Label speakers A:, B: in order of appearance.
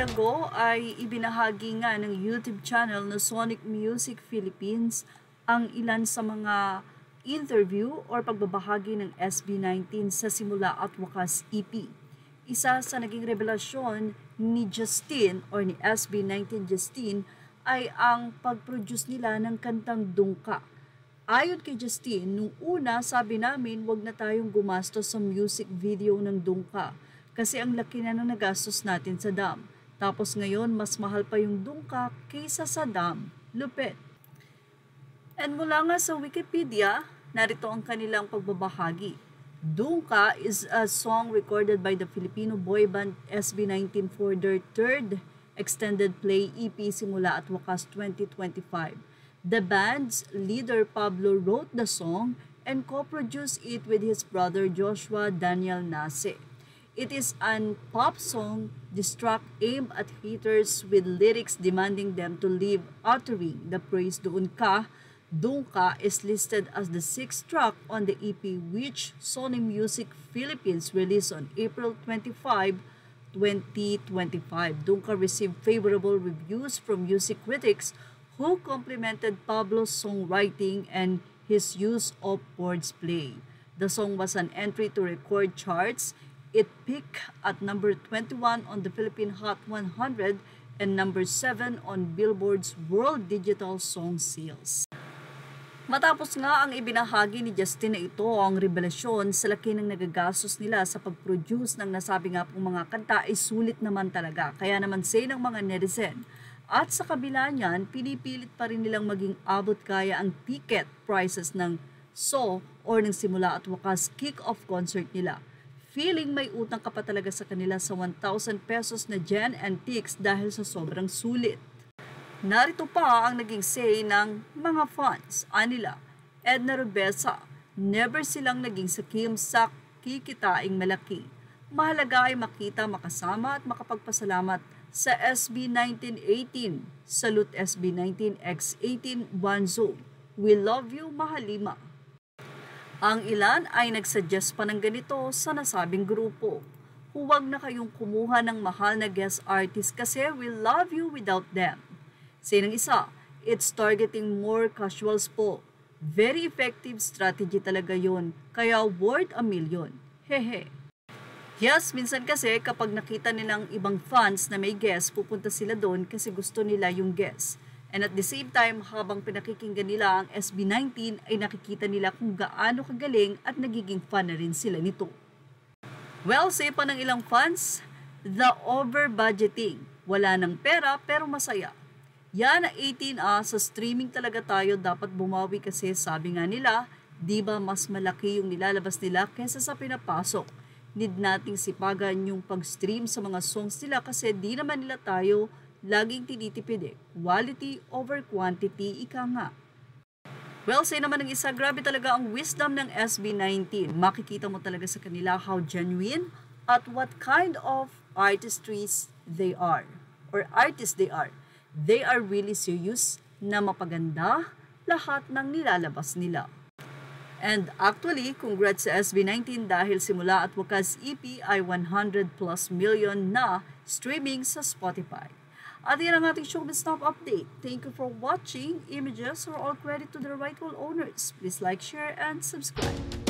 A: day ago ay ibinahagi nga ng YouTube channel na Sonic Music Philippines ang ilan sa mga interview or pagbabahagi ng SB19 sa Simula at Wakas EP. Isa sa naging revelasyon ni Justin or ni SB19 Justin ay ang pag-produce nila ng kantang Dungka. Ayon kay Justin, nung una sabi namin wag na tayong gumastos sa music video ng Dungka kasi ang laki na ng nagastos natin sa dam. Tapos ngayon mas mahal pa yung Dungka kaysa sa dam. Lupit. And mula nga sa Wikipedia, narito ang kanilang pagbabahagi. Dungka is a song recorded by the Filipino boy band SB19 for their third extended play EP Simula at Wakas 2025. The band's leader Pablo wrote the song and co-produced it with his brother Joshua Daniel Nase. It is an pop song diss track aimed at haters with lyrics demanding them to leave uttering the praise doon ka. Dungka is listed as the 6th track on the EP which Sony Music Philippines released on April 25, 2025. Dungka received favorable reviews from music critics who complimented Pablo's songwriting and his use of wordplay. The song was an entry to record charts. It peaked at number 21 on the Philippine Hot 100 and number 7 on Billboard's World Digital Song Sales. Matapos nga ang ibinahagi ni Justin na ito ang revelasyon sa laki ng nagagastos nila sa pag-produce ng nasabi nga pong mga kanta ay sulit naman talaga. Kaya naman say ng mga netizen. At sa kabila niyan, pinipilit pa rin nilang maging abot kaya ang ticket prices ng or ng Simula at Wakas kick-off concert nila. Feeling may utang ka pa talaga sa kanila sa 1,000 pesos na Gen Antiques dahil sa sobrang sulit. Narito pa ang naging say ng mga fans. Anila, Edna Rubesa, never silang naging sakim sa kikitaing malaki. Mahalaga ay makita, makasama at makapagpasalamat sa SB 1918. Salute SB 19X18 Banzo. We love you, Mahalima. Ang ilan ay nagsuggest pa ng ganito sa nasabing grupo. Huwag na kayong kumuha ng mahal na guest artist kasi we love you without them. Say ng isa, it's targeting more casuals po. Very effective strategy talaga yun, kaya worth $1 million. Hehe. Yes, minsan kasi kapag nakita nilang ibang fans na may guest, pupunta sila doon kasi gusto nila yung guest. And at the same time, habang pinakikinggan nila ang SB19, ay nakikita nila kung gaano kagaling at nagiging fan na rin sila nito. Well, say pa ng ilang fans, the over-budgeting. Wala ng pera pero masaya. Yan na 18 sa streaming talaga tayo dapat bumawi kasi sabi nga nila, di ba mas malaki yung nilalabas nila kaysa sa pinapasok. Need nating sipagan yung pag-stream sa mga songs nila kasi di naman nila tayo laging tinitipid eh. Quality over quantity, ika nga. Well, say naman ng isa, grabe talaga ang wisdom ng SB19. Makikita mo talaga sa kanila how genuine at what kind of artistries they are or artists they are. They are really serious na mapaganda lahat ng nilalabas nila. And actually, congrats sa SB19 dahil Simula at Wakas EP ay 100+ million na streaming sa Spotify. At yan ang ating showbiz top update. Thank you for watching. Images are all credit to the rightful owners. Please like, share, and subscribe.